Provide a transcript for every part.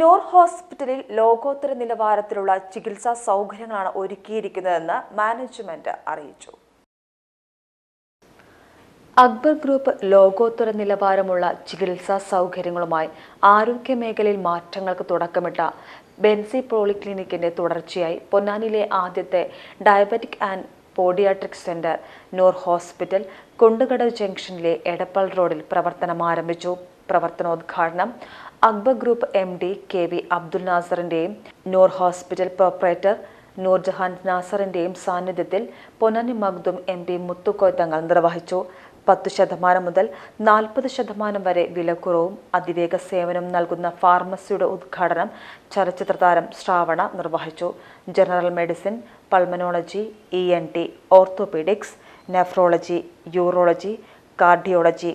നൂർ ഹോസ്പിറ്റലിൽ ലോകോത്തര നിലവാരത്തിലുള്ള ചികിത്സാ സൗകര്യങ്ങളാണ് ഒരുക്കിയിരിക്കുന്നതെന്ന് മാനേജ്മെന്റ് അറിയിച്ചു. അക്ബർ ഗ്രൂപ്പ് ലോകോത്തര നിലവാരമുള്ള ചികിത്സാ സൗകര്യങ്ങളുമായി ആരോഗ്യ മേഖലയിൽ മാറ്റങ്ങൾക്ക് തുടക്കമിട്ട ബെൻസി പോളിക്ലിനിക്കിന്റെ തുടർച്ചയായി പൊന്നാനിയിലെ ആദ്യത്തെ diabetic and podiatric centre Noor hospital Kundukadavu ജംഗ്ഷനിലെ എടപ്പൾ റോഡിൽ പ്രവർത്തനം ആരംഭിച്ചു. പ്രവർത്തനോദ്ഘാടനം Akbar group MD KV Abdul നാസറിന്റെയും നൂർ ഹോസ്പിറ്റൽ പ്രൊപ്പറേറ്റർ നൂർജഹാൻ നാസറിന്റെയും സാന്നിധ്യത്തിൽ പൊന്നാനി മഖ്ദൂം MD മുത്തുക്കോയ തങ്ങൾ നിർവഹിച്ചു. 10% മുതൽ 40% വരെ വിലക്കുറവും അതിവേഗ സേവനം നൽകുന്ന ഫാർമസിയുടെ ഉദ്ഘാടനം ചലച്ചിത്ര താരം ശ്രാവണ നിർവഹിച്ചു. General medicine, pulmonology, ENT, orthopaedics, nephrology, urology, cardiology,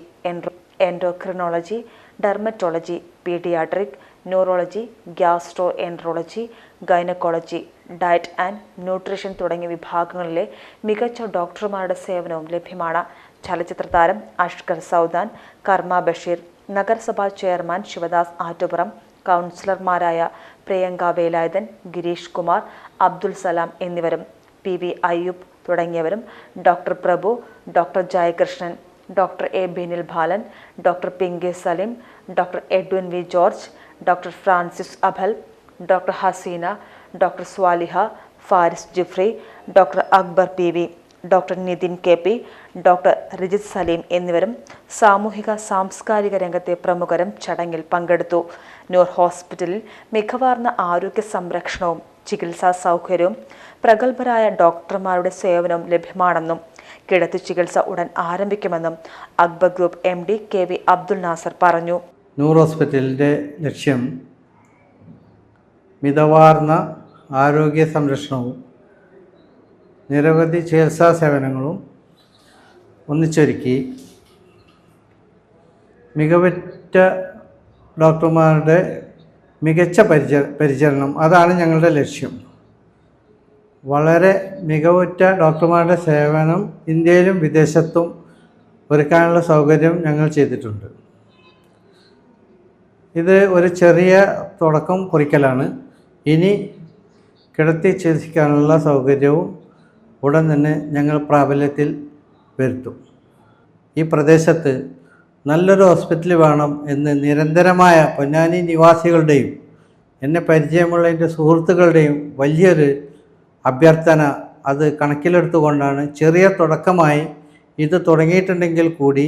endocrinology, dermatology, paediatric, neurology, gastro enterology, gynaecology, diet and nutrition തുടങ്ങിയ വിഭാഗങ്ങളിലെ മികച്ച ഡോക്ടർമാരുടെ സേവനവും ലഭ്യമാണ്. ചലച്ചിത്ര താരം അഷ്കർ സൗദാൻ, കർമ്മ ബഷീർ, നഗരസഭാ ചെയർമാൻ ശിവദാസ് ആറ്റുപുറം, കൗൺസിലർമാരായ പ്രിയങ്ക വേലായുധൻ, ഗിരീഷ് കുമാർ, അബ്ദുൽ സലാം എന്നിവരും PV അയ്യൂബ് തുടങ്ങിയവരും doctor Prabhu, doctor Jayakrishnan, doctor A Binil Balan, doctor Pinky Salim, doctor Edwin V George, doctor Francis Abhal, doctor Haseena, doctor Swaliha, Faris Jifri, doctor Akbar PV, doctor Nithin KP, doctor Rijith Saleem എന്നിവരും സാമൂഹിക സാംസ്കാരിക രംഗത്തെ പ്രമുഖരും ചടങ്ങിൽ പങ്കെടുത്തു. നൂർ ഹോസ്പിറ്റലിൽ മികവാർന്ന ആരോഗ്യ സംരക്ഷണവും ചികിത്സാ സൗകര്യവും പ്രഗത്ഭരായ ഡോക്ടർമാരുടെ സേവനവും ലഭ്യമാണെന്നും കിടത്തി ചികിത്സ ഉടൻ ആരംഭിക്കുമെന്നും Akbar group MD KV Abdul Nasar പറഞ്ഞു. നൂർ ഹോസ്പിറ്റലിൻ്റെ ലക്ഷ്യം മിതവാർന്ന ആരോഗ്യ സംരക്ഷണവും നിരവധി ചികിത്സാ സേവനങ്ങളും ഒന്നിച്ചൊരുക്കി മികവുറ്റ ഡോക്ടർമാരുടെ മികച്ച പരിചരണം, അതാണ് ഞങ്ങളുടെ ലക്ഷ്യം. വളരെ മികവുറ്റ ഡോക്ടർമാരുടെ സേവനം ഇന്ത്യയിലും വിദേശത്തും ഒരുക്കാനുള്ള സൗകര്യം ഞങ്ങൾ ചെയ്തിട്ടുണ്ട്. ഇത് ഒരു ചെറിയ തുടക്കം കുറിക്കലാണ്. ഇനി കിടത്തി ചികിത്സിക്കാനുള്ള സൗകര്യവും ഉടൻ തന്നെ ഞങ്ങൾ പ്രാബല്യത്തിൽ വരുത്തും. ഈ പ്രദേശത്ത് നല്ലൊരു ഹോസ്പിറ്റൽ വേണം എന്ന് നിരന്തരമായ പൊന്നാനി നിവാസികളുടെയും എന്നെ പരിചയമുള്ള എൻ്റെ സുഹൃത്തുക്കളുടെയും വലിയൊരു അഭ്യർത്ഥന, അത് കണക്കിലെടുത്തുകൊണ്ടാണ് ചെറിയ തുടക്കമായി ഇത് തുടങ്ങിയിട്ടുണ്ടെങ്കിൽ കൂടി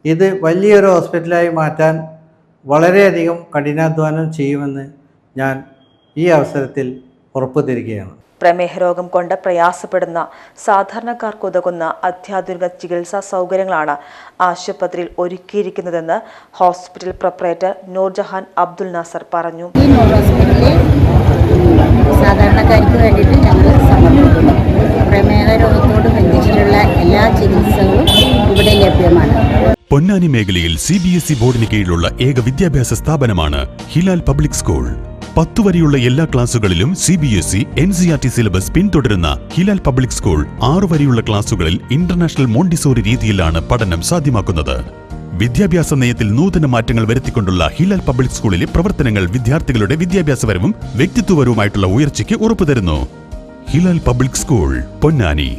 ഇത് വലിയൊരു ഹോസ്പിറ്റലായി മാറ്റാൻ വളരെയധികം കഠിനാധ്വാനം ചെയ്യുമെന്ന് ഞാൻ ഈ അവസരത്തിൽ ഉറപ്പു തരികയാണ്. പ്രമേഹ രോഗം കൊണ്ട് പ്രയാസപ്പെടുന്ന സാധാരണക്കാർക്കുതകുന്ന അത്യാധുനിക ചികിത്സാ സൗകര്യങ്ങളാണ് ആശുപത്രിയിൽ ഒരുക്കിയിരിക്കുന്നതെന്ന് ഹോസ്പിറ്റൽ പ്രൊപ്പറേറ്റർ നൂർജഹാൻ അബ്ദുൽ നാസർ പറഞ്ഞു. ഈ നൂർ ഹോസ്പിറ്റലിൽ സാധാരണക്കാർക്ക് വേണ്ടിയിട്ട് ഞങ്ങൾ സമർപ്പിക്കുന്നു. പ്രമേഹ രോഗത്തോട് ബന്ധിച്ചിട്ടുള്ള എല്ലാ ചികിത്സകളും ഇവിടെ ലഭ്യമാണ്. പൊന്നാനി മേഖലയിൽ CBSE ബോർഡിന് കീഴിലുള്ള ഏക വിദ്യാഭ്യാസ സ്ഥാപനമാണ് ഹിലാൽ പബ്ലിക് സ്കൂൾ. 10 വരെയുള്ള എല്ലാ ക്ലാസുകളിലും CBSE NCERT സിലബസ് പിന്തുടരുന്ന ഹിലാൽ പബ്ലിക് സ്കൂൾ 6 വരെയുള്ള ക്ലാസുകളിൽ ഇന്റർനാഷണൽ മോണ്ടിസോറി രീതിയിലാണ് പഠനം സാധ്യമാക്കുന്നത്. വിദ്യാഭ്യാസ നയത്തിൽ നൂതന മാറ്റങ്ങൾ വരുത്തിക്കൊണ്ടുള്ള ഹിലാൽ പബ്ലിക് സ്കൂളിലെ പ്രവർത്തനങ്ങൾ വിദ്യാർത്ഥികളുടെ വിദ്യാഭ്യാസപരവും വ്യക്തിത്വപരവുമായിട്ടുള്ള ഉയർച്ചയ്ക്ക് ഉറപ്പുതരുന്നു. Hilal public school, Ponnani.